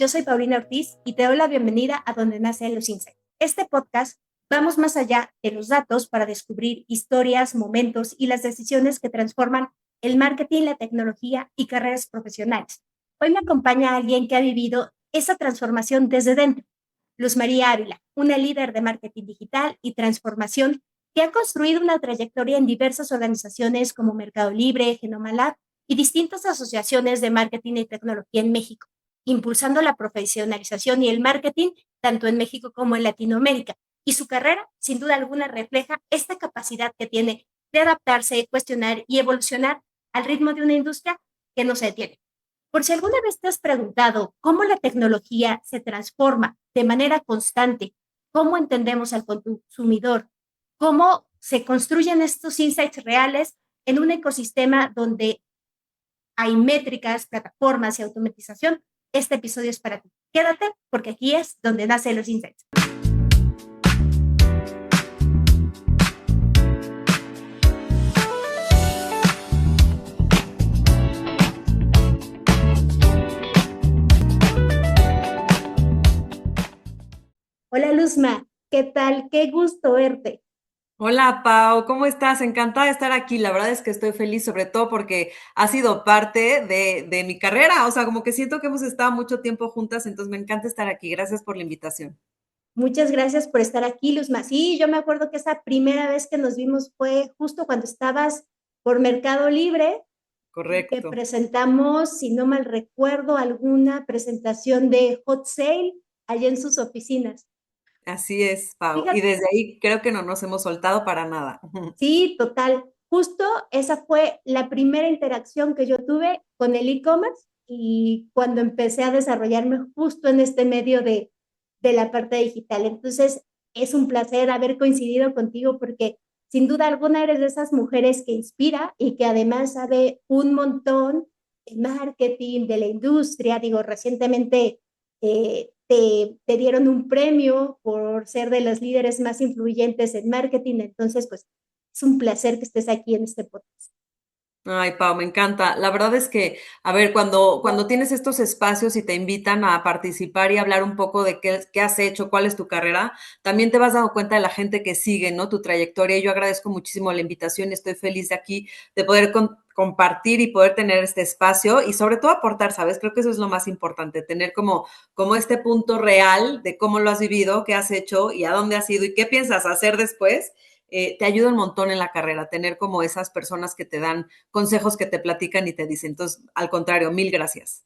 yo soy Paulina Ortiz y te doy la bienvenida a Donde Nacen los Insights. Este podcast vamos más allá de los datos para descubrir historias, momentos y las decisiones que transforman el marketing, la tecnología y carreras profesionales. Hoy me acompaña alguien que ha vivido esa transformación desde dentro. Luz María Ávila, una líder de marketing digital y transformación que ha construido una trayectoria en diversas organizaciones como Mercado Libre, Genoma Lab y distintas asociaciones de marketing y tecnología en México, impulsando la profesionalización y el marketing tanto en México como en Latinoamérica. Y su carrera, sin duda alguna, refleja esta capacidad que tiene de adaptarse, cuestionar y evolucionar al ritmo de una industria que no se detiene. Por si alguna vez te has preguntado cómo la tecnología se transforma de manera constante, cómo entendemos al consumidor, cómo se construyen estos insights reales en un ecosistema donde hay métricas, plataformas y automatización, este episodio es para ti. Quédate porque aquí es donde nacen los insights. Hola Luzma, ¿qué tal? Qué gusto verte. Hola Pau, ¿cómo estás? Encantada de estar aquí. La verdad es que estoy feliz, sobre todo porque ha sido parte de mi carrera. O sea, como que siento que hemos estado mucho tiempo juntas, entonces me encanta estar aquí. Gracias por la invitación. Muchas gracias por estar aquí, Luzma. Sí, yo me acuerdo que esa primera vez que nos vimos fue justo cuando estabas por Mercado Libre y que Correcto. presentamos, si no mal recuerdo, alguna presentación de Hot Sale allá en sus oficinas. Así es, Pau. Y Fíjate, desde ahí creo que no nos hemos soltado para nada. sí, total. Justo esa fue la primera interacción que yo tuve con el e-commerce y cuando empecé a desarrollarme justo en este medio de la parte digital. Entonces, es un placer haber coincidido contigo porque sin duda alguna eres de esas mujeres que inspira y que además sabe un montón de marketing, de la industria. Digo, recientemente te dieron un premio por ser de los líderes más influyentes en marketing. Entonces, pues es un placer que estés aquí en este podcast. Ay, Pau, me encanta. La verdad es que, a ver, cuando tienes estos espacios y te invitan a participar y hablar un poco de qué has hecho, cuál es tu carrera, también te vas dando cuenta de la gente que sigue, ¿no? Tu trayectoria. Y yo agradezco muchísimo la invitación y estoy feliz de aquí de poder compartir y poder tener este espacio y sobre todo aportar, ¿sabes? Creo que eso es lo más importante, tener como este punto real de cómo lo has vivido, qué has hecho y a dónde has ido y qué piensas hacer después. Te ayuda un montón en la carrera, tener como esas personas que te dan consejos, que te platican y te dicen. Entonces, al contrario, mil gracias.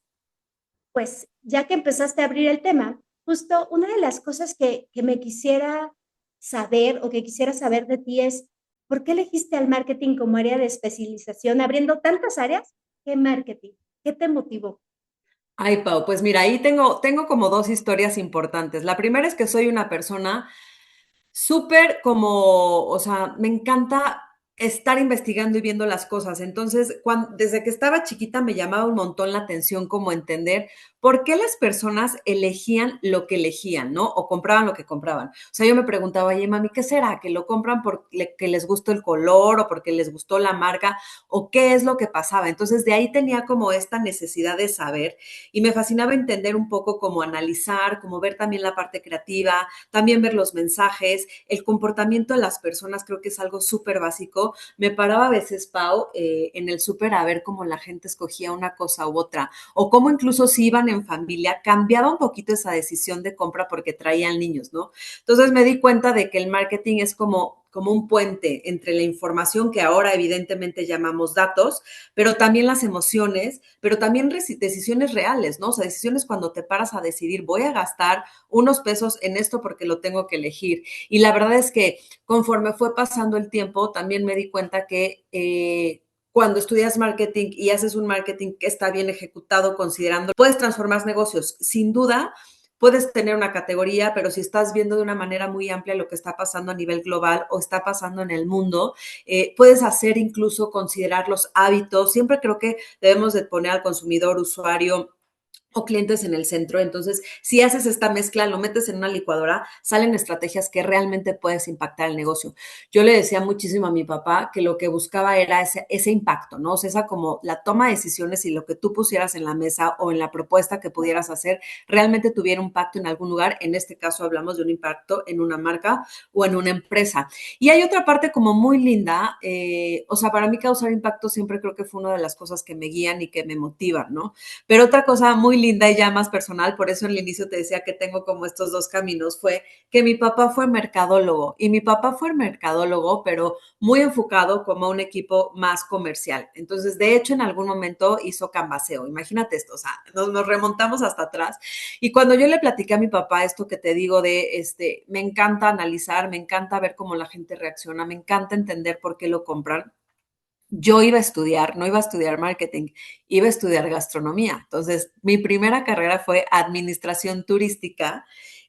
Pues ya que empezaste a abrir el tema, justo una de las cosas que me quisiera saber o que quisiera saber de ti es, ¿por qué elegiste al marketing como área de especialización, abriendo tantas áreas? ¿Qué marketing? ¿Qué te motivó? Ay, Pau, pues mira, ahí tengo como dos historias importantes. La primera es que soy una persona súper como, o sea, me encanta estar investigando y viendo las cosas. Entonces, desde que estaba chiquita me llamaba un montón la atención como entender por qué las personas elegían lo que elegían, ¿no? O compraban lo que compraban. O sea, yo me preguntaba, oye, mami, ¿qué será? ¿Que lo compran porque les gustó el color o porque les gustó la marca? ¿O qué es lo que pasaba? Entonces, de ahí tenía como esta necesidad de saber y me fascinaba entender un poco cómo analizar, cómo ver también la parte creativa, también ver los mensajes, el comportamiento de las personas, creo que es algo súper básico. Me paraba a veces, Pau, en el súper a ver cómo la gente escogía una cosa u otra, o cómo incluso si iban en familia, cambiaba un poquito esa decisión de compra porque traían niños, ¿no? Entonces me di cuenta de que el marketing es como un puente entre la información que ahora evidentemente llamamos datos, pero también las emociones, pero también decisiones reales, ¿no? O sea, decisiones cuando te paras a decidir, voy a gastar unos pesos en esto porque lo tengo que elegir. Y la verdad es que conforme fue pasando el tiempo, también me di cuenta que cuando estudias marketing y haces un marketing que está bien ejecutado, considerando, puedes transformar negocios. Sin duda, puedes tener una categoría, pero si estás viendo de una manera muy amplia lo que está pasando a nivel global o está pasando en el mundo, puedes hacer incluso considerar los hábitos. Siempre creo que debemos de poner al consumidor, usuario, o clientes en el centro. Entonces, si haces esta mezcla, lo metes en una licuadora, salen estrategias que realmente puedes impactar el negocio. Yo le decía muchísimo a mi papá que lo que buscaba era ese impacto, ¿no? O sea, esa como la toma de decisiones y lo que tú pusieras en la mesa o en la propuesta que pudieras hacer realmente tuviera un impacto en algún lugar. En este caso hablamos de un impacto en una marca o en una empresa. Y hay otra parte como muy linda, o sea, para mí causar impacto siempre creo que fue una de las cosas que me guían y que me motivan, ¿no? Pero otra cosa muy linda y ya más personal, por eso en el inicio te decía que tengo como estos dos caminos, fue que mi papá fue mercadólogo y mi papá fue mercadólogo, pero muy enfocado como a un equipo más comercial. Entonces, de hecho, en algún momento hizo canvaseo. Imagínate esto, o sea, nos remontamos hasta atrás. Y cuando yo le platiqué a mi papá esto que te digo de, me encanta analizar, me encanta ver cómo la gente reacciona, me encanta entender por qué lo compran, yo iba a estudiar, no iba a estudiar marketing, iba a estudiar gastronomía. Entonces, mi primera carrera fue administración turística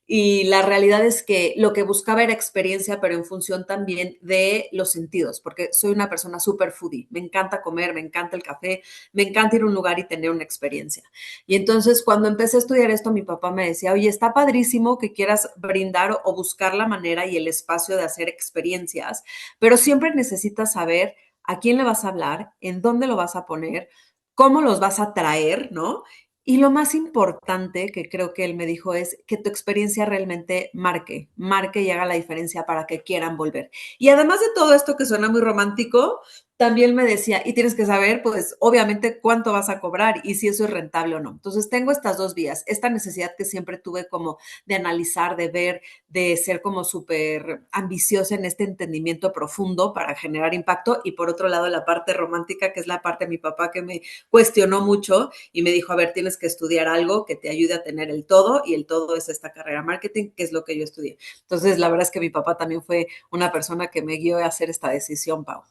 y la realidad es que lo que buscaba era experiencia, pero en función también de los sentidos, porque soy una persona súper foodie. Me encanta comer, me encanta el café, me encanta ir a un lugar y tener una experiencia. Y entonces, cuando empecé a estudiar esto, mi papá me decía, oye, está padrísimo que quieras brindar o buscar la manera y el espacio de hacer experiencias, pero siempre necesitas saber a quién le vas a hablar, en dónde lo vas a poner, cómo los vas a traer, ¿no? Y lo más importante que creo que él me dijo es que tu experiencia realmente marque y haga la diferencia para que quieran volver. Y además de todo esto que suena muy romántico, también me decía, y tienes que saber, pues obviamente cuánto vas a cobrar y si eso es rentable o no. Entonces tengo estas dos vías, esta necesidad que siempre tuve como de analizar, de ver, de ser como súper ambiciosa en este entendimiento profundo para generar impacto y por otro lado la parte romántica, que es la parte de mi papá que me cuestionó mucho y me dijo, a ver, tienes que estudiar algo que te ayude a tener el todo y el todo es esta carrera marketing, que es lo que yo estudié. Entonces, la verdad es que mi papá también fue una persona que me guió a hacer esta decisión, Pau.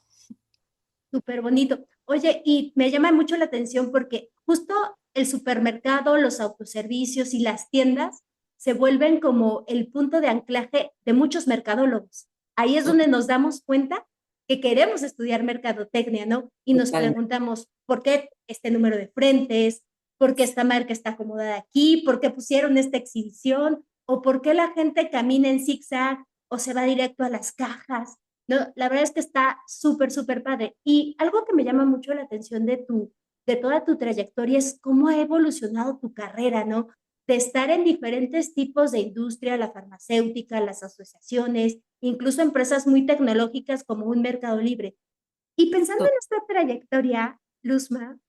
Súper bonito. Oye, y me llama mucho la atención porque justo el supermercado, los autoservicios y las tiendas se vuelven como el punto de anclaje de muchos mercadólogos. Ahí es donde nos damos cuenta que queremos estudiar mercadotecnia, ¿no? Y nos Totalmente. preguntamos, ¿por qué este número de frentes? ¿Por qué esta marca está acomodada aquí? ¿Por qué pusieron esta exhibición? ¿O por qué la gente camina en zigzag o se va directo a las cajas? No, la verdad es que está súper, súper padre. Y algo que me llama mucho la atención de toda tu trayectoria es cómo ha evolucionado tu carrera, ¿no? De estar en diferentes tipos de industria, la farmacéutica, las asociaciones, incluso empresas muy tecnológicas como un Mercado Libre. Y pensando en esta trayectoria, Luzma,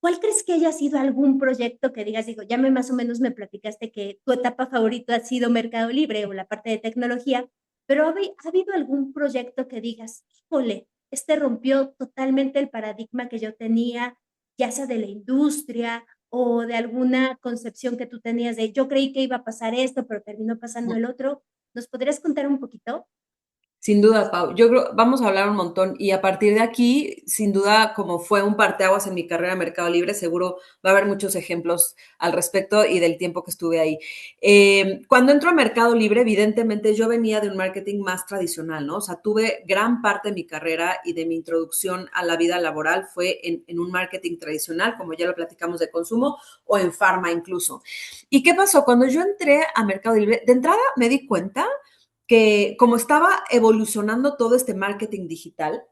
¿cuál crees que haya sido algún proyecto que digas, digo, ya más o menos me platicaste que tu etapa favorita ha sido Mercado Libre o la parte de tecnología, pero ha habido algún proyecto que digas, híjole, este rompió totalmente el paradigma que yo tenía, ya sea de la industria o de alguna concepción que tú tenías de yo creí que iba a pasar esto, pero terminó pasando el otro? ¿Nos podrías contar un poquito? Sin duda, Pau. Yo creo, vamos a hablar un montón y a partir de aquí, sin duda, como fue un parteaguas en mi carrera de Mercado Libre, seguro va a haber muchos ejemplos al respecto y del tiempo que estuve ahí. Cuando entro a Mercado Libre, evidentemente yo venía de un marketing más tradicional, ¿no? O sea, tuve gran parte de mi carrera y de mi introducción a la vida laboral fue en un marketing tradicional, como ya lo platicamos de consumo, o en farma incluso. ¿Y qué pasó? Cuando yo entré a Mercado Libre, de entrada me di cuenta que como estaba evolucionando todo este marketing digital,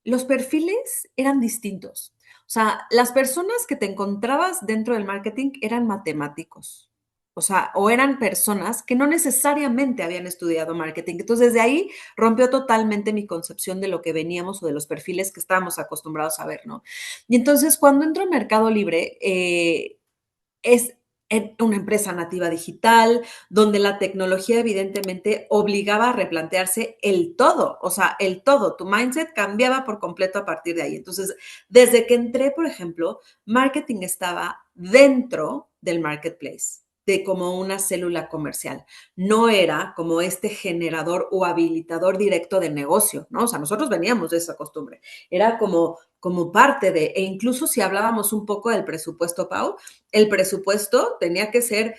los perfiles eran distintos. O sea, las personas que te encontrabas dentro del marketing eran matemáticos. O sea, o eran personas que no necesariamente habían estudiado marketing. Entonces, de ahí rompió totalmente mi concepción de lo que veníamos o de los perfiles que estábamos acostumbrados a ver, ¿no? Y entonces, cuando entro a Mercado Libre, es en una empresa nativa digital, donde la tecnología evidentemente obligaba a replantearse el todo, o sea, el todo, tu mindset cambiaba por completo a partir de ahí. Entonces, desde que entré, por ejemplo, marketing estaba dentro del marketplace, de como una célula comercial. No era como este generador o habilitador directo de negocio, ¿no? O sea, nosotros veníamos de esa costumbre. Era como parte de, e incluso si hablábamos un poco del presupuesto, Pau, el presupuesto tenía que ser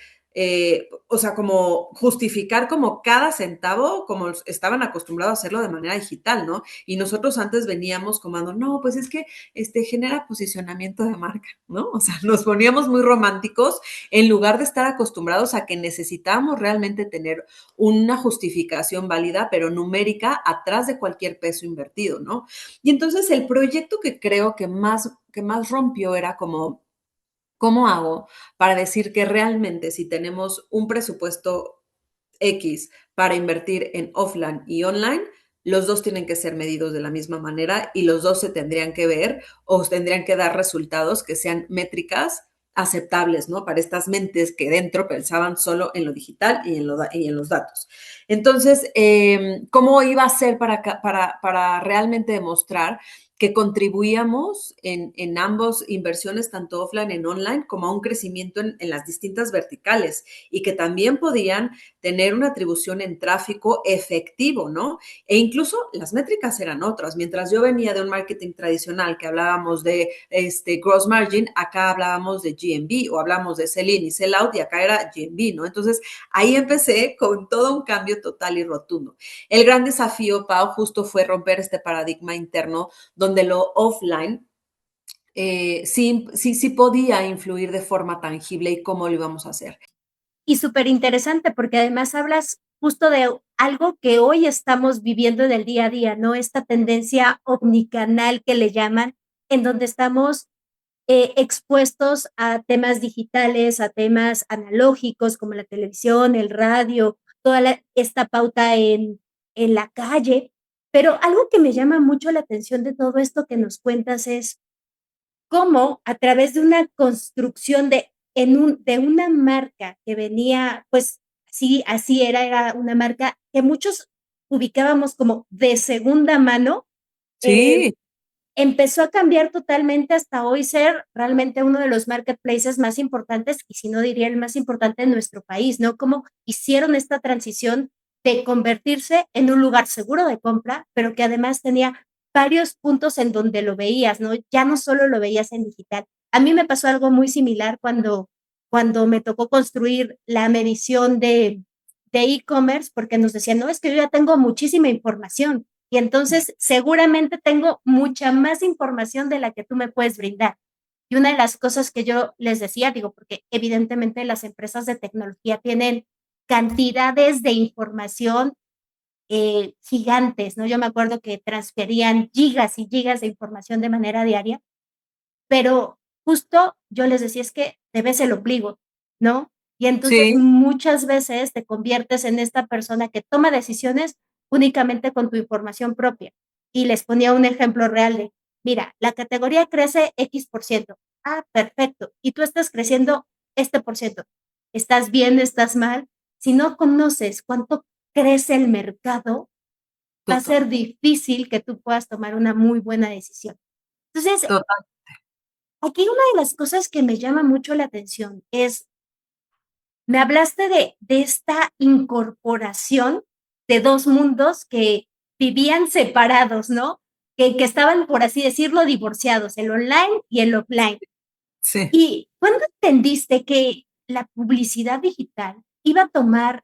o sea, como justificar como cada centavo, como estaban acostumbrados a hacerlo de manera digital, ¿no? Y nosotros antes veníamos como, no, pues es que genera posicionamiento de marca, ¿no? O sea, nos poníamos muy románticos en lugar de estar acostumbrados a que necesitábamos realmente tener una justificación válida, pero numérica, atrás de cualquier peso invertido, ¿no? Y entonces el proyecto que creo que más rompió era como, ¿cómo hago para decir que realmente si tenemos un presupuesto X para invertir en offline y online, los dos tienen que ser medidos de la misma manera y los dos se tendrían que ver o tendrían que dar resultados que sean métricas aceptables, ¿no? Para estas mentes que dentro pensaban solo en lo digital y en los datos. Entonces, ¿cómo iba a ser para realmente demostrar que contribuíamos en ambos inversiones, tanto offline en online, como a un crecimiento en las distintas verticales y que también podían tener una atribución en tráfico efectivo, ¿no? E incluso las métricas eran otras. Mientras yo venía de un marketing tradicional que hablábamos de gross margin, acá hablábamos de GMV o hablamos de sell-in y sell-out y acá era GMV, ¿no? Entonces ahí empecé con todo un cambio total y rotundo. El gran desafío, Pau, justo fue romper este paradigma interno donde lo offline sí podía influir de forma tangible y cómo lo íbamos a hacer. Y súper interesante porque además hablas justo de algo que hoy estamos viviendo en el día a día, ¿no? Esta tendencia omnicanal que le llaman, en donde estamos expuestos a temas digitales, a temas analógicos como la televisión, el radio, esta pauta en la calle. Pero algo que me llama mucho la atención de todo esto que nos cuentas es cómo a través de una construcción de una marca que venía, pues así era una marca que muchos ubicábamos como de segunda mano, Sí, empezó a cambiar totalmente hasta hoy ser realmente uno de los marketplaces más importantes, y si no diría el más importante en nuestro país, ¿no? Cómo hicieron esta transición de convertirse en un lugar seguro de compra, pero que además tenía varios puntos en donde lo veías, ¿no? Ya no solo lo veías en digital. A mí me pasó algo muy similar cuando me tocó construir la medición de e-commerce, porque nos decían, no, es que yo ya tengo muchísima información, y entonces seguramente tengo mucha más información de la que tú me puedes brindar. Y una de las cosas que yo les decía, digo, porque evidentemente las empresas de tecnología tienen cantidades de información gigantes, ¿no? Yo me acuerdo que transferían gigas y gigas de información de manera diaria, pero justo yo les decía, es que te ves el ombligo, ¿no? Y entonces sí, muchas veces te conviertes en esta persona que toma decisiones únicamente con tu información propia. Y les ponía un ejemplo real de, mira, la categoría crece X%. Ah, perfecto. Y tú estás creciendo este por ciento. ¿Estás bien? ¿Estás mal? Si no conoces cuánto crece el mercado, va a total, ser difícil que tú puedas tomar una muy buena decisión. Entonces, total. aquí una de las cosas que me llama mucho la atención es, me hablaste de esta incorporación de dos mundos que vivían separados, ¿no? Que estaban, por así decirlo, divorciados, el online y el offline. Sí. ¿Y cuándo entendiste que la publicidad digital iba a tomar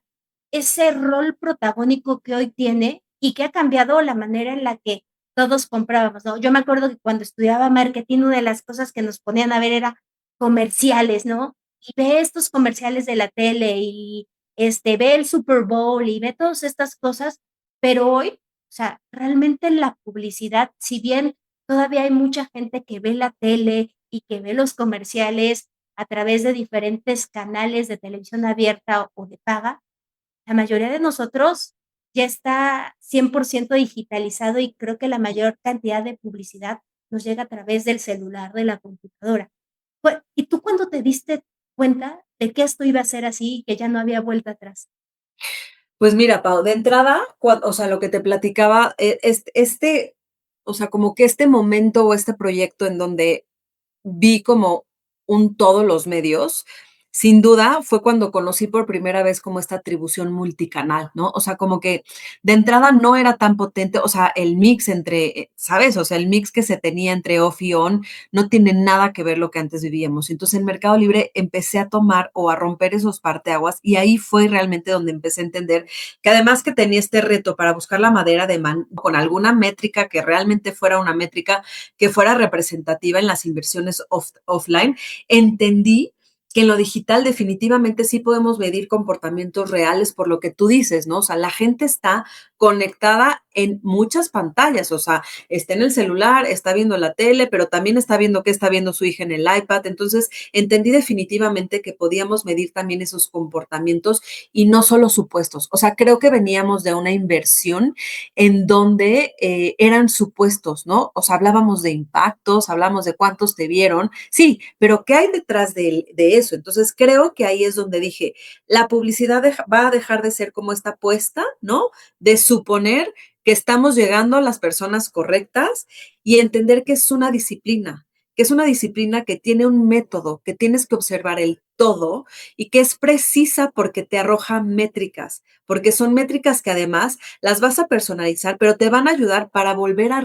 ese rol protagónico que hoy tiene y que ha cambiado la manera en la que todos comprábamos, ¿no? Yo me acuerdo que cuando estudiaba marketing, una de las cosas que nos ponían a ver era comerciales, ¿no? Y ve estos comerciales de la tele y ve el Super Bowl y ve todas estas cosas, pero hoy, o sea, realmente la publicidad, si bien todavía hay mucha gente que ve la tele y que ve los comerciales a través de diferentes canales de televisión abierta o de paga, la mayoría de nosotros ya está 100% digitalizado y creo que la mayor cantidad de publicidad nos llega a través del celular, de la computadora. ¿Y tú cuándo te diste cuenta de que esto iba a ser así y que ya no había vuelta atrás? Pues mira, Pau, de entrada, o sea, lo que te platicaba, o sea, como que este momento o este proyecto en donde vi como un todos los medios, sin duda fue cuando conocí por primera vez como esta atribución multicanal, ¿no? O sea, como que de entrada no era tan potente, o sea, el mix entre, ¿sabes? O sea, el mix que se tenía entre off y on no tiene nada que ver lo que antes vivíamos. Entonces, en Mercado Libre empecé a tomar o a romper esos parteaguas y ahí fue realmente donde empecé a entender que además que tenía este reto para buscar la madera de con alguna métrica que realmente fuera una métrica que fuera representativa en las inversiones offline, entendí que en lo digital definitivamente sí podemos medir comportamientos reales por lo que tú dices, ¿no? O sea, la gente está conectada en muchas pantallas, o sea, está en el celular, está viendo la tele, pero también está viendo qué está viendo su hija en el iPad. Entonces, entendí definitivamente que podíamos medir también esos comportamientos y no solo supuestos. O sea, creo que veníamos de una inversión en donde eran supuestos, ¿no? O sea, hablábamos de impactos, hablamos de cuántos te vieron, sí, pero ¿qué hay detrás de eso? Entonces, creo que ahí es donde dije, la publicidad va a dejar de ser como esta apuesta, ¿no? De suponer que estamos llegando a las personas correctas y entender que es una disciplina que tiene un método, que tienes que observar el todo y que es precisa porque te arroja métricas, porque son métricas que además las vas a personalizar, pero te van a ayudar para volver a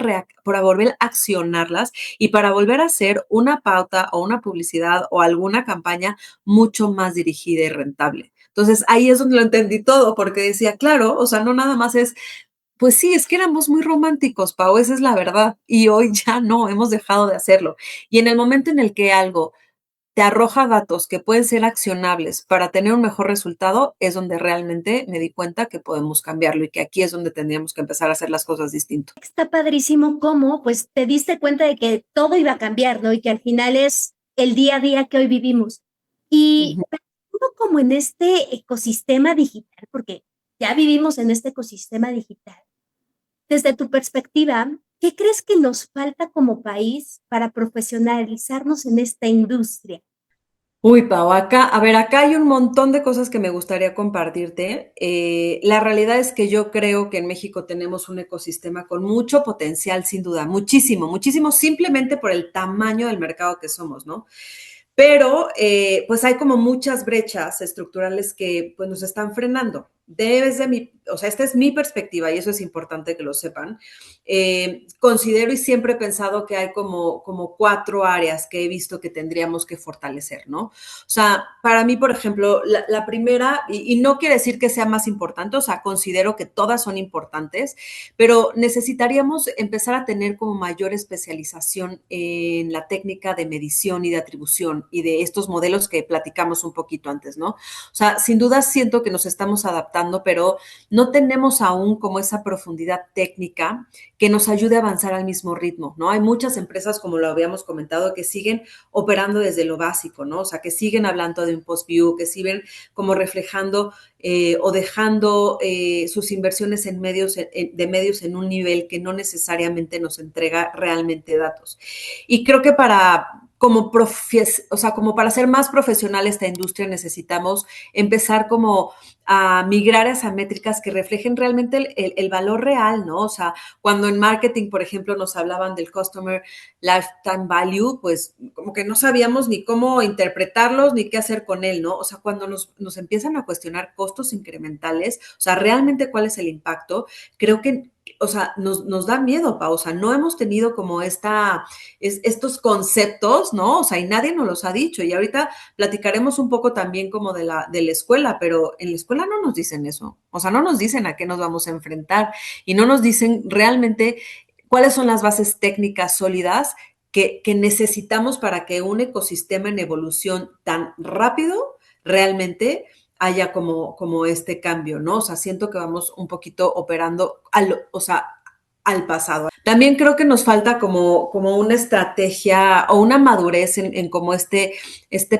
accionarlas y para volver a hacer una pauta o una publicidad o alguna campaña mucho más dirigida y rentable. Entonces ahí es donde lo entendí todo, porque decía, claro, o sea, no nada más es pues sí, es que éramos muy románticos, Pau, esa es la verdad. Y hoy ya no, hemos dejado de hacerlo. Y en el momento en el que algo te arroja datos que pueden ser accionables para tener un mejor resultado, es donde realmente me di cuenta que podemos cambiarlo y que aquí es donde tendríamos que empezar a hacer las cosas distinto. Está padrísimo cómo, pues, te diste cuenta de que todo iba a cambiar, ¿no? Y que al final es el día a día que hoy vivimos. Y Ujú. pensando como en este ecosistema digital, porque ya vivimos en este ecosistema digital, desde tu perspectiva, ¿qué crees que nos falta como país para profesionalizarnos en esta industria? Uy, Pau, acá, a ver, acá hay un montón de cosas que me gustaría compartirte. La realidad es que yo creo que en México tenemos un ecosistema con mucho potencial, sin duda, muchísimo, muchísimo, simplemente por el tamaño del mercado que somos, ¿no? Pero pues hay como muchas brechas estructurales que pues nos están frenando. Desde mi, o sea, esta es mi perspectiva y eso es importante que lo sepan. Considero y siempre he pensado que hay como cuatro áreas que he visto que tendríamos que fortalecer, ¿no? O sea, para mí, por ejemplo, la primera, y no quiere decir que sea más importante, o sea, considero que todas son importantes, pero necesitaríamos empezar a tener como mayor especialización en la técnica de medición y de atribución y de estos modelos que platicamos un poquito antes, ¿no? O sea, sin duda siento que nos estamos adaptando, pero no tenemos aún como esa profundidad técnica que nos ayude a avanzar al mismo ritmo, ¿no? Hay muchas empresas, como lo habíamos comentado, que siguen operando desde lo básico, ¿no? O sea, que siguen hablando de un post-view, que siguen como reflejando o dejando sus inversiones en medios, de medios en un nivel que no necesariamente nos entrega realmente datos. Y creo que o sea, como para ser más profesional esta industria necesitamos empezar como a migrar a esas métricas que reflejen realmente el valor real, ¿no? O sea, cuando en marketing, por ejemplo, nos hablaban del Customer Lifetime Value, pues como que no sabíamos ni cómo interpretarlos ni qué hacer con él, ¿no? O sea, cuando nos empiezan a cuestionar costos incrementales, o sea, realmente cuál es el impacto, creo que, o sea, nos da miedo, Pau, o sea, no hemos tenido como estos conceptos, ¿no? O sea, y nadie nos los ha dicho. Y ahorita platicaremos un poco también como de la escuela, pero en la escuela no nos dicen eso. O sea, no nos dicen a qué nos vamos a enfrentar y no nos dicen realmente cuáles son las bases técnicas sólidas que necesitamos para que un ecosistema en evolución tan rápido realmente haya como este cambio, ¿no? O sea, siento que vamos un poquito operando o sea, al pasado. También creo que nos falta como una estrategia o una madurez en como este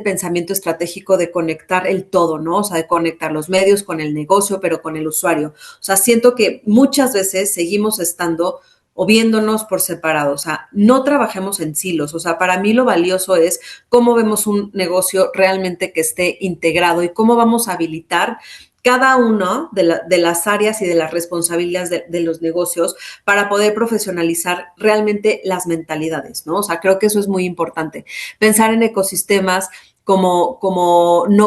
pensamiento estratégico de conectar el todo, ¿no? O sea, de conectar los medios con el negocio, pero con el usuario. O sea, siento que muchas veces seguimos estando o viéndonos por separado, o sea, no trabajemos en silos, o sea, para mí lo valioso es cómo vemos un negocio realmente que esté integrado y cómo vamos a habilitar cada uno de las áreas y de las responsabilidades de los negocios para poder profesionalizar realmente las mentalidades, ¿no? O sea, creo que eso es muy importante. Pensar en ecosistemas no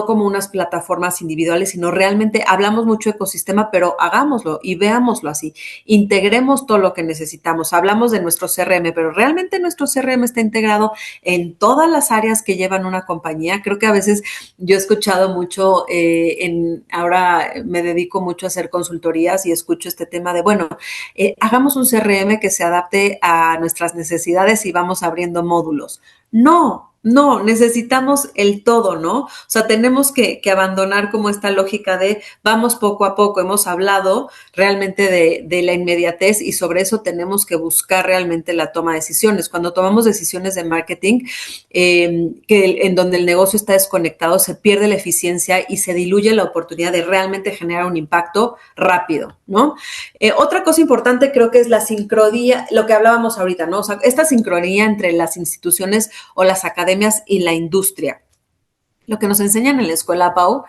como unas plataformas individuales, sino realmente hablamos mucho de ecosistema, pero hagámoslo y veámoslo así. Integremos todo lo que necesitamos. Hablamos de nuestro CRM, pero realmente nuestro CRM está integrado en todas las áreas que llevan una compañía. Creo que a veces yo he escuchado mucho, ahora me dedico mucho a hacer consultorías y escucho este tema de, bueno, hagamos un CRM que se adapte a nuestras necesidades y vamos abriendo módulos. No, necesitamos el todo, ¿no? O sea, tenemos que abandonar como esta lógica de vamos poco a poco. Hemos hablado realmente de la inmediatez y sobre eso tenemos que buscar realmente la toma de decisiones. Cuando tomamos decisiones de marketing, en donde el negocio está desconectado, se pierde la eficiencia y se diluye la oportunidad de realmente generar un impacto rápido, ¿no? Otra cosa importante creo que es la sincronía, lo que hablábamos ahorita, ¿no? O sea, esta sincronía entre las instituciones o las academias y la industria. Lo que nos enseñan en la escuela, Pau,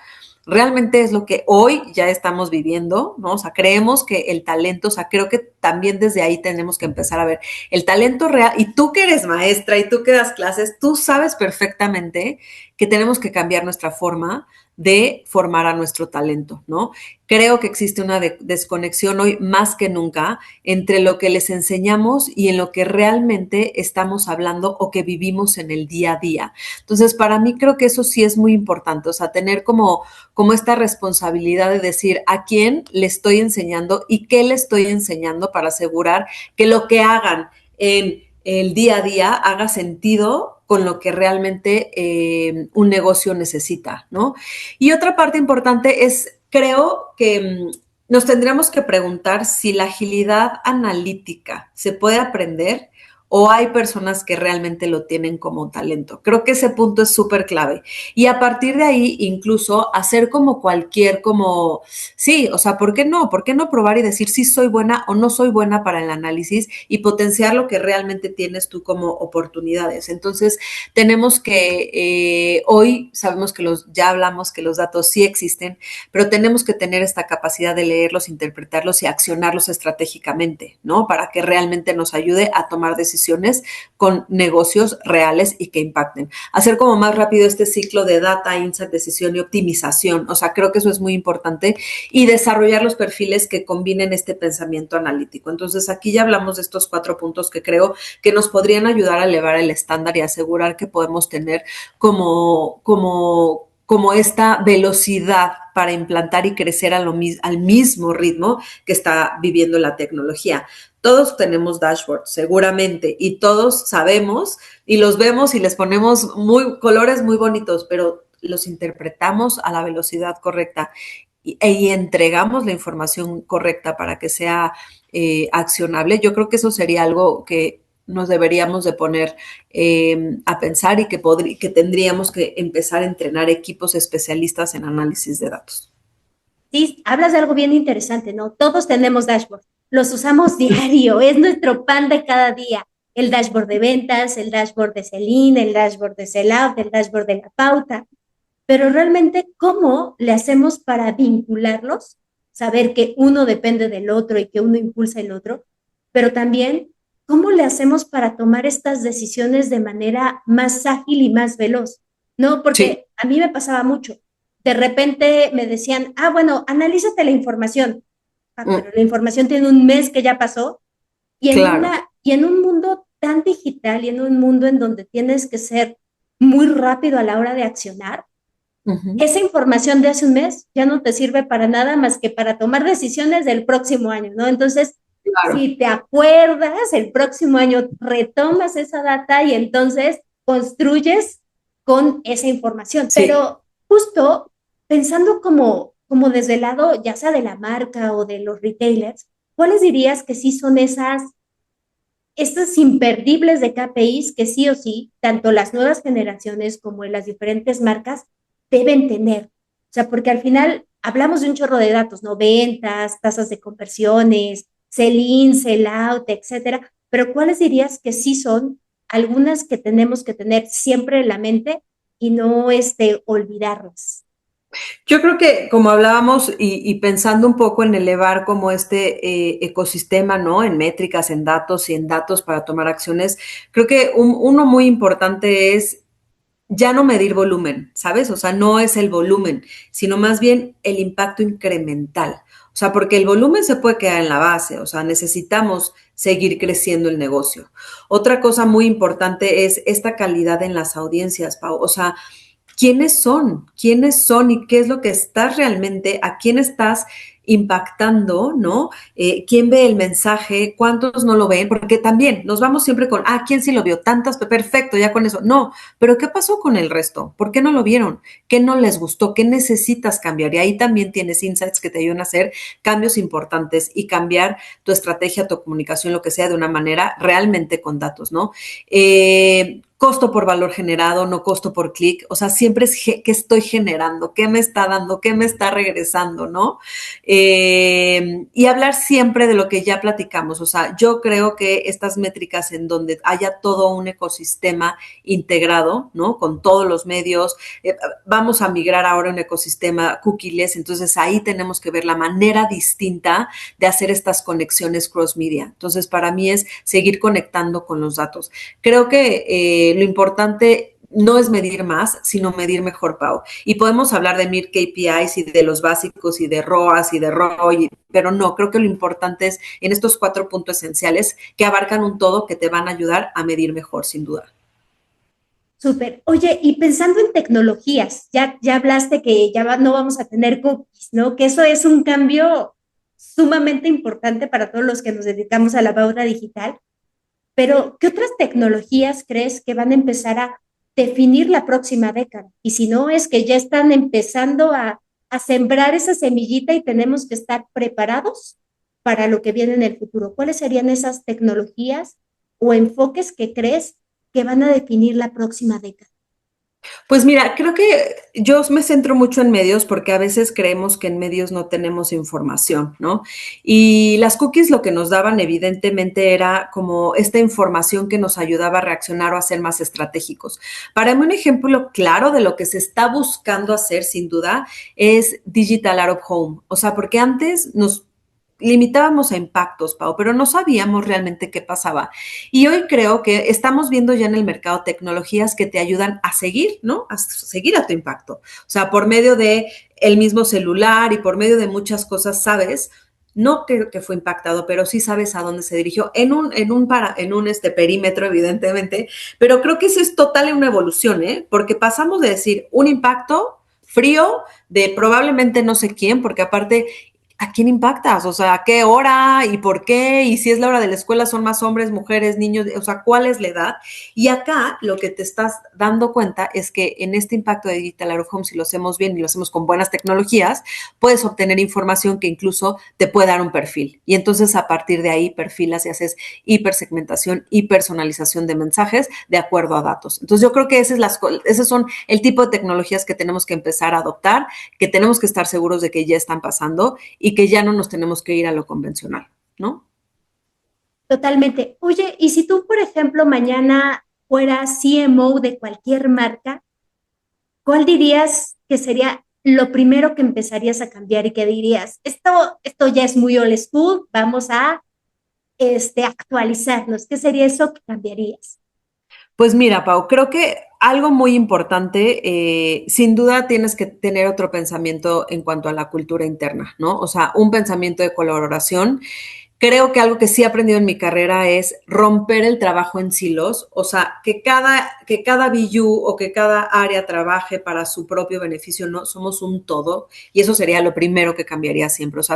realmente es lo que hoy ya estamos viviendo, ¿no? O sea, creemos que el talento, o sea, creo que también desde ahí tenemos que empezar a ver el talento real. Y tú que eres maestra y tú que das clases, tú sabes perfectamente que tenemos que cambiar nuestra forma de formar a nuestro talento, ¿no? Creo que existe una desconexión hoy más que nunca entre lo que les enseñamos y en lo que realmente estamos hablando o que vivimos en el día a día. Entonces, para mí creo que eso sí es muy importante, o sea, tener como esta responsabilidad de decir a quién le estoy enseñando y qué le estoy enseñando para asegurar que lo que hagan en el día a día haga sentido con lo que realmente un negocio necesita, ¿no? Y otra parte importante es, creo que nos tendríamos que preguntar si la agilidad analítica se puede aprender o hay personas que realmente lo tienen como talento. Creo que ese punto es súper clave. Y a partir de ahí, incluso hacer como sí, o sea, ¿por qué no? ¿Por qué no probar y decir si soy buena o no soy buena para el análisis y potenciar lo que realmente tienes tú como oportunidades? Entonces, tenemos que, hoy sabemos que ya hablamos que los datos sí existen, pero tenemos que tener esta capacidad de leerlos, interpretarlos y accionarlos estratégicamente, ¿no? Para que realmente nos ayude a tomar decisiones con negocios reales y que impacten. Hacer como más rápido este ciclo de data, insight, decisión y optimización. O sea, creo que eso es muy importante y desarrollar los perfiles que combinen este pensamiento analítico. Entonces, aquí ya hablamos de estos 4 puntos que creo que nos podrían ayudar a elevar el estándar y asegurar que podemos tener como esta velocidad para implantar y crecer al mismo ritmo que está viviendo la tecnología. Todos tenemos dashboards, seguramente, y todos sabemos y los vemos y les ponemos colores muy bonitos, pero los interpretamos a la velocidad correcta y entregamos la información correcta para que sea accionable. Yo creo que eso sería algo que nos deberíamos de poner a pensar y que tendríamos que empezar a entrenar equipos especialistas en análisis de datos. Sí, hablas de algo bien interesante, ¿no? Todos tenemos dashboards, los usamos diario, es nuestro pan de cada día. El dashboard de ventas, el dashboard de Celine, el dashboard de Sellout, el dashboard de la pauta, pero realmente, ¿cómo le hacemos para vincularlos? Saber que uno depende del otro y que uno impulsa el otro, pero también, ¿cómo le hacemos para tomar estas decisiones de manera más ágil y más veloz? No, Sí. porque a mí me pasaba mucho. De repente me decían, bueno, analízate la información. Pero la información tiene un mes que ya pasó y Claro. y en un mundo tan digital y en un mundo en donde tienes que ser muy rápido a la hora de accionar, Uh-huh. esa información de hace un mes ya no te sirve para nada más que para tomar decisiones del próximo año, ¿no? Entonces, Claro. si te acuerdas, el próximo año retomas esa data y entonces construyes con esa información. Sí. Pero justo pensando como desde el lado, ya sea de la marca o de los retailers, ¿cuáles dirías que sí son estas imperdibles de KPIs que sí o sí, tanto las nuevas generaciones como las diferentes marcas deben tener? O sea, porque al final hablamos de un chorro de datos, ¿no? Ventas, tasas de conversiones, sell-in, sell-out, etcétera. Pero ¿cuáles dirías que sí son algunas que tenemos que tener siempre en la mente y no olvidarlas? Yo creo que como hablábamos y pensando un poco en elevar como este ecosistema, ¿no? En métricas, en datos y en datos para tomar acciones, creo que uno muy importante es ya no medir volumen, ¿sabes? O sea, no es el volumen, sino más bien el impacto incremental. O sea, porque el volumen se puede quedar en la base, o sea, necesitamos seguir creciendo el negocio. Otra cosa muy importante es esta calidad en las audiencias, Pau. O sea, ¿quiénes son? ¿Quiénes son y qué es lo que estás realmente, a quién estás impactando, ¿no? ¿Quién ve el mensaje? ¿Cuántos no lo ven? Porque también nos vamos siempre con, ¿quién sí lo vio? Tantas, perfecto, ya con eso. No, pero ¿qué pasó con el resto? ¿Por qué no lo vieron? ¿Qué no les gustó? ¿Qué necesitas cambiar? Y ahí también tienes insights que te ayudan a hacer cambios importantes y cambiar tu estrategia, tu comunicación, lo que sea, de una manera realmente con datos, ¿no? Costo por valor generado, no costo por clic, o sea, siempre es qué estoy generando, qué me está dando, qué me está regresando, ¿no? Y hablar siempre de lo que ya platicamos, o sea, yo creo que estas métricas en donde haya todo un ecosistema integrado, ¿no? Con todos los medios, vamos a migrar ahora a un ecosistema cookieless, entonces ahí tenemos que ver la manera distinta de hacer estas conexiones cross media. Entonces, para mí es seguir conectando con los datos. Creo que lo importante no es medir más, sino medir mejor, Pau. Y podemos hablar de MIR KPIs y de los básicos y de ROAS y de ROI, pero no, creo que lo importante es en estos 4 puntos esenciales que abarcan un todo que te van a ayudar a medir mejor, sin duda. Súper. Oye, y pensando en tecnologías, ya hablaste que no vamos a tener cookies, ¿no? Que eso es un cambio sumamente importante para todos los que nos dedicamos a la pauta digital. Pero, ¿qué otras tecnologías crees que van a empezar a definir la próxima década? Y si no, es que ya están empezando a sembrar esa semillita y tenemos que estar preparados para lo que viene en el futuro. ¿Cuáles serían esas tecnologías o enfoques que crees que van a definir la próxima década? Pues mira, creo que yo me centro mucho en medios porque a veces creemos que en medios no tenemos información, ¿no? Y las cookies lo que nos daban evidentemente era como esta información que nos ayudaba a reaccionar o a ser más estratégicos. Para mí un ejemplo claro de lo que se está buscando hacer sin duda es Digital Out of Home. O sea, porque antes nos limitábamos a impactos, Pau, pero no sabíamos realmente qué pasaba. Y hoy creo que estamos viendo ya en el mercado tecnologías que te ayudan a seguir, ¿no? A seguir a tu impacto. O sea, por medio de el mismo celular y por medio de muchas cosas, sabes, no creo que fue impactado, pero sí sabes a dónde se dirigió en un perímetro, evidentemente, pero creo que eso es total una evolución, ¿eh? Porque pasamos de decir un impacto frío de probablemente no sé quién, porque aparte ¿a quién impactas? O sea, ¿a qué hora y por qué? Y si es la hora de la escuela, son más hombres, mujeres, niños, o sea, ¿cuál es la edad? Y acá lo que te estás dando cuenta es que en este impacto de Digital Out of Home, si lo hacemos bien y lo hacemos con buenas tecnologías, puedes obtener información que incluso te puede dar un perfil. Y entonces a partir de ahí perfilas y haces hipersegmentación y personalización de mensajes de acuerdo a datos. Entonces yo creo que esas son el tipo de tecnologías que tenemos que empezar a adoptar, que tenemos que estar seguros de que ya están pasando y que ya no nos tenemos que ir a lo convencional, ¿no? Totalmente. Oye, y si tú, por ejemplo, mañana fueras CMO de cualquier marca, ¿cuál dirías que sería lo primero que empezarías a cambiar y que dirías, esto ya es muy old school, vamos a actualizarnos? ¿Qué sería eso que cambiarías? Pues mira, Pau, creo que algo muy importante, sin duda tienes que tener otro pensamiento en cuanto a la cultura interna, ¿no? O sea, un pensamiento de colaboración. Creo que algo que sí he aprendido en mi carrera es romper el trabajo en silos, o sea, que cada BU o que cada área trabaje para su propio beneficio, no, somos un todo, y eso sería lo primero que cambiaría siempre, o sea,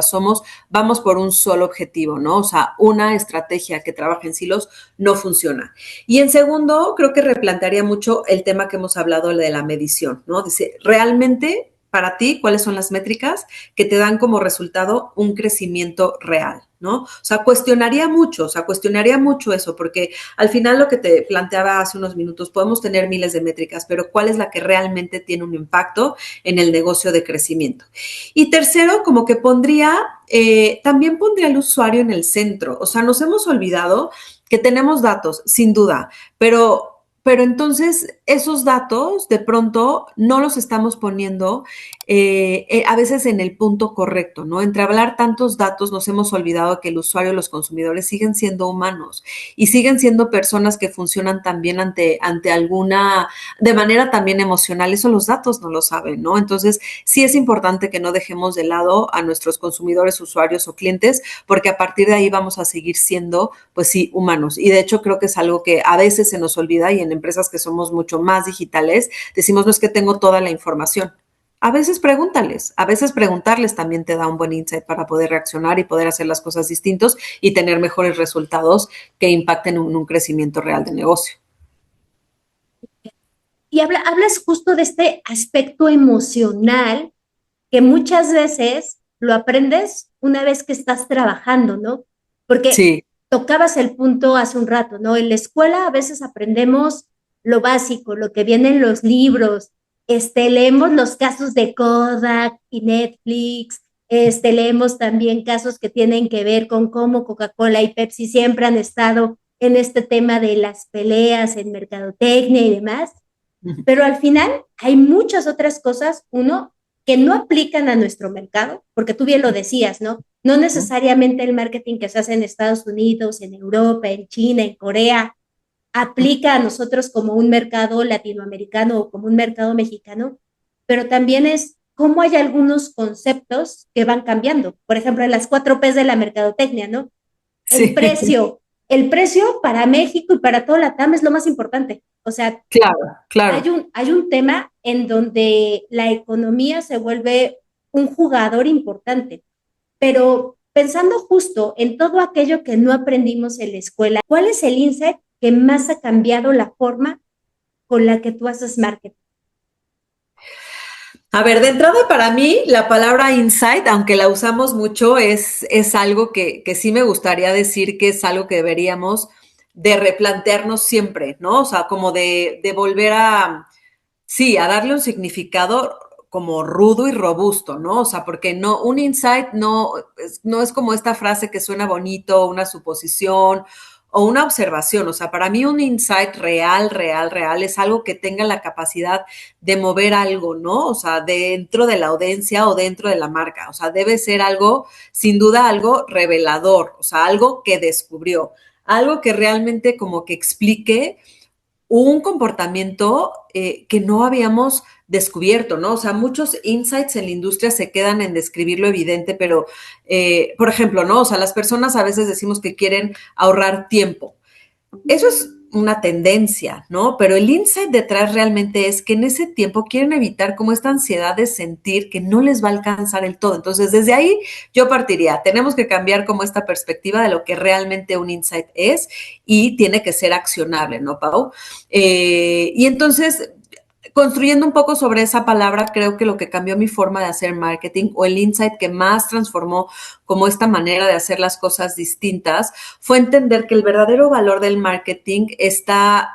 vamos por un solo objetivo, ¿no? O sea, una estrategia que trabaje en silos no funciona. Y en segundo, creo que replantearía mucho el tema que hemos hablado de la medición, ¿no? Dice, realmente para ti, ¿cuáles son las métricas que te dan como resultado un crecimiento real? ¿No? O sea, cuestionaría mucho eso, porque al final lo que te planteaba hace unos minutos, podemos tener miles de métricas, pero ¿cuál es la que realmente tiene un impacto en el negocio de crecimiento? Y tercero, como que también pondría al usuario en el centro, o sea, nos hemos olvidado que tenemos datos, sin duda, pero pero entonces esos datos de pronto no los estamos poniendo a veces en el punto correcto, ¿no? Entre hablar tantos datos nos hemos olvidado que el usuario y los consumidores siguen siendo humanos y siguen siendo personas que funcionan también ante alguna, de manera también emocional. Eso los datos no lo saben, ¿no? Entonces sí es importante que no dejemos de lado a nuestros consumidores, usuarios o clientes, porque a partir de ahí vamos a seguir siendo, pues sí, humanos. Y de hecho creo que es algo que a veces se nos olvida y en empresas que somos mucho más digitales decimos, no es que tengo toda la información. A veces pregúntales, a veces preguntarles también te da un buen insight para poder reaccionar y poder hacer las cosas distintos y tener mejores resultados que impacten en un crecimiento real de negocio. Y hablas justo de este aspecto emocional que muchas veces lo aprendes una vez que estás trabajando, ¿no? Porque Sí. tocabas el punto hace un rato, ¿no? En la escuela a veces aprendemos lo básico, lo que viene en los libros, leemos los casos de Kodak y Netflix, leemos también casos que tienen que ver con cómo Coca-Cola y Pepsi siempre han estado en este tema de las peleas en mercadotecnia y demás, pero al final hay muchas otras cosas, uno, que no aplican a nuestro mercado, porque tú bien lo decías, ¿no? No necesariamente el marketing que se hace en Estados Unidos, en Europa, en China, en Corea, aplica a nosotros como un mercado latinoamericano o como un mercado mexicano, pero también es cómo hay algunos conceptos que van cambiando. Por ejemplo, en las 4 P's de la mercadotecnia, ¿no? El Sí, precio. El precio para México y para toda la TAM es lo más importante. O sea, claro, hay claro. un tema en donde la economía se vuelve un jugador importante, pero pensando justo en todo aquello que no aprendimos en la escuela, ¿cuál es el insight que más ha cambiado la forma con la que tú haces marketing? A ver, de entrada para mí la palabra insight, aunque la usamos mucho, es algo que sí me gustaría decir que es algo que deberíamos de replantearnos siempre, ¿no? O sea, como de volver a, sí, a darle un significado como rudo y robusto, ¿no? O sea, porque no, un insight no es como esta frase que suena bonito, una suposición o una observación. O sea, para mí un insight real, real, real es algo que tenga la capacidad de mover algo, ¿no? O sea, dentro de la audiencia o dentro de la marca. O sea, debe ser algo, sin duda, algo revelador, o sea, algo que descubrió, algo que realmente como que explique un comportamiento que no habíamos descubierto, ¿no? O sea, muchos insights en la industria se quedan en describir lo evidente, pero, por ejemplo, ¿no? O sea, las personas a veces decimos que quieren ahorrar tiempo. Eso es una tendencia, ¿no? Pero el insight detrás realmente es que en ese tiempo quieren evitar como esta ansiedad de sentir que no les va a alcanzar el todo. Entonces, desde ahí yo partiría. Tenemos que cambiar como esta perspectiva de lo que realmente un insight es y tiene que ser accionable, ¿no, Pau? Y entonces, construyendo un poco sobre esa palabra, creo que lo que cambió mi forma de hacer marketing o el insight que más transformó como esta manera de hacer las cosas distintas fue entender que el verdadero valor del marketing está,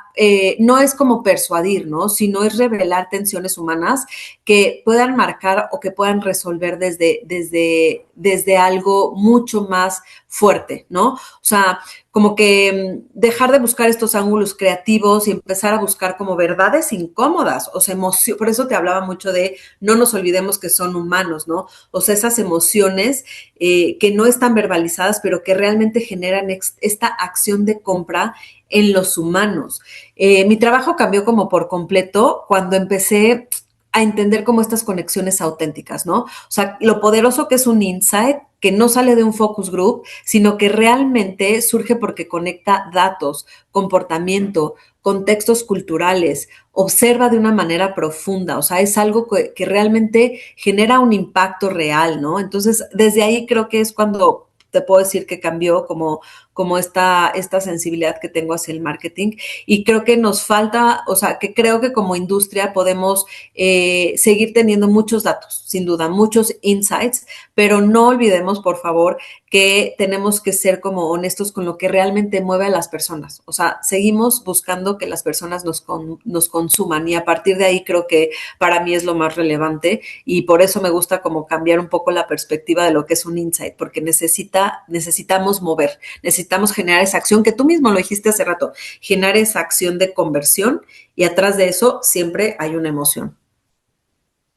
no es como persuadir, ¿no? Sino es revelar tensiones humanas que puedan marcar o que puedan resolver desde algo mucho más fuerte, ¿no? O sea, como que dejar de buscar estos ángulos creativos y empezar a buscar como verdades incómodas, o sea, por eso te hablaba mucho de no nos olvidemos que son humanos, ¿no? O sea, esas emociones que no están verbalizadas, pero que realmente generan esta acción de compra en los humanos. Mi trabajo cambió como por completo cuando empecé a entender como estas conexiones auténticas, ¿no? O sea, lo poderoso que es un insight que no sale de un focus group, sino que realmente surge porque conecta datos, comportamiento, contextos culturales, observa de una manera profunda, o sea, es algo que realmente genera un impacto real, ¿no? Entonces, desde ahí creo que es cuando te puedo decir que cambió como esta sensibilidad que tengo hacia el marketing y creo que nos falta, o sea, que creo que como industria podemos seguir teniendo muchos datos, sin duda, muchos insights, pero no olvidemos, por favor, que tenemos que ser como honestos con lo que realmente mueve a las personas. O sea, seguimos buscando que las personas nos consuman y a partir de ahí creo que para mí es lo más relevante y por eso me gusta como cambiar un poco la perspectiva de lo que es un insight, porque necesitamos mover, necesitamos necesitamos generar esa acción que tú mismo lo dijiste hace rato, generar esa acción de conversión y atrás de eso siempre hay una emoción.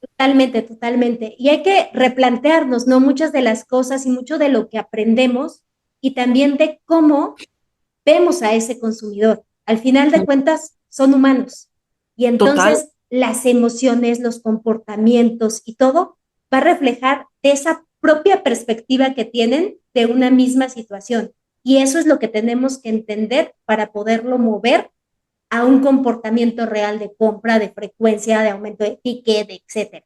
Totalmente, totalmente. Y hay que replantearnos, ¿no? Muchas de las cosas y mucho de lo que aprendemos y también de cómo vemos a ese consumidor. Al final de cuentas, son humanos. Y Total, entonces las emociones, los comportamientos y todo va a reflejar de esa propia perspectiva que tienen de una misma situación. Y eso es lo que tenemos que entender para poderlo mover a un comportamiento real de compra, de frecuencia, de aumento de ticket, etcétera.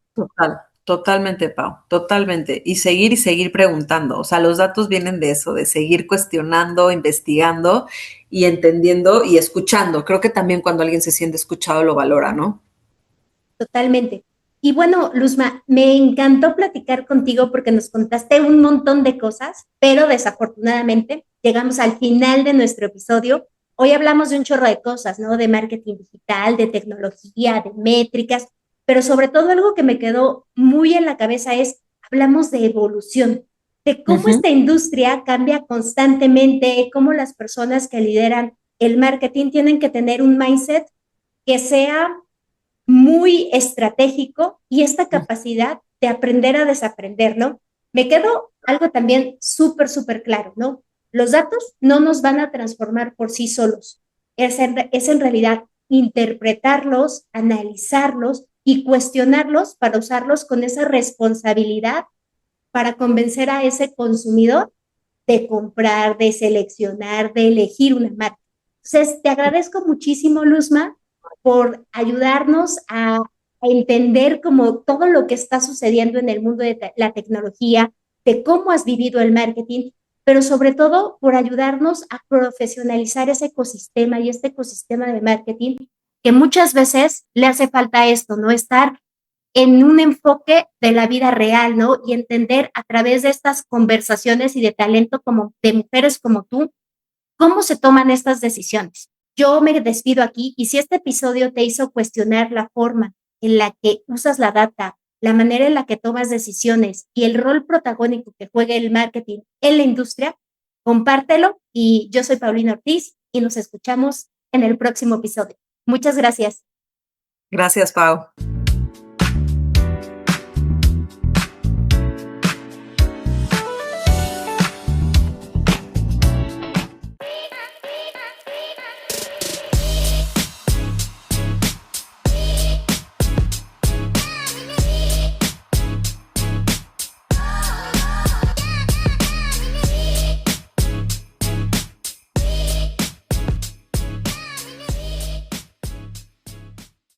totalmente, Pau, totalmente. Y seguir preguntando. O sea, los datos vienen de eso, de seguir cuestionando, investigando y entendiendo y escuchando. Creo que también cuando alguien se siente escuchado lo valora, ¿no? Totalmente. Y bueno, Luzma, me encantó platicar contigo porque nos contaste un montón de cosas, pero desafortunadamente llegamos al final de nuestro episodio. Hoy hablamos de un chorro de cosas, ¿no? De marketing digital, de tecnología, de métricas, pero sobre todo algo que me quedó muy en la cabeza es, hablamos de evolución, de cómo Ujú. esta industria cambia constantemente, cómo las personas que lideran el marketing tienen que tener un mindset que sea muy estratégico y esta capacidad de aprender a desaprender, ¿no? Me quedó algo también súper, súper claro, ¿no? Los datos no nos van a transformar por sí solos. Es en realidad interpretarlos, analizarlos y cuestionarlos para usarlos con esa responsabilidad para convencer a ese consumidor de comprar, de seleccionar, de elegir una marca. Entonces, te agradezco muchísimo, Luzma, por ayudarnos a entender como todo lo que está sucediendo en el mundo de la tecnología, de cómo has vivido el marketing, pero sobre todo por ayudarnos a profesionalizar ese ecosistema y este ecosistema de marketing que muchas veces le hace falta esto, ¿no? Estar en un enfoque de la vida real, ¿no? Y entender a través de estas conversaciones y de talento como de mujeres como tú, cómo se toman estas decisiones. Yo me despido aquí y si este episodio te hizo cuestionar la forma en la que usas la data, la manera en la que tomas decisiones y el rol protagónico que juega el marketing en la industria, compártelo y yo soy Paulina Ortiz y nos escuchamos en el próximo episodio. Muchas gracias. Gracias, Pau.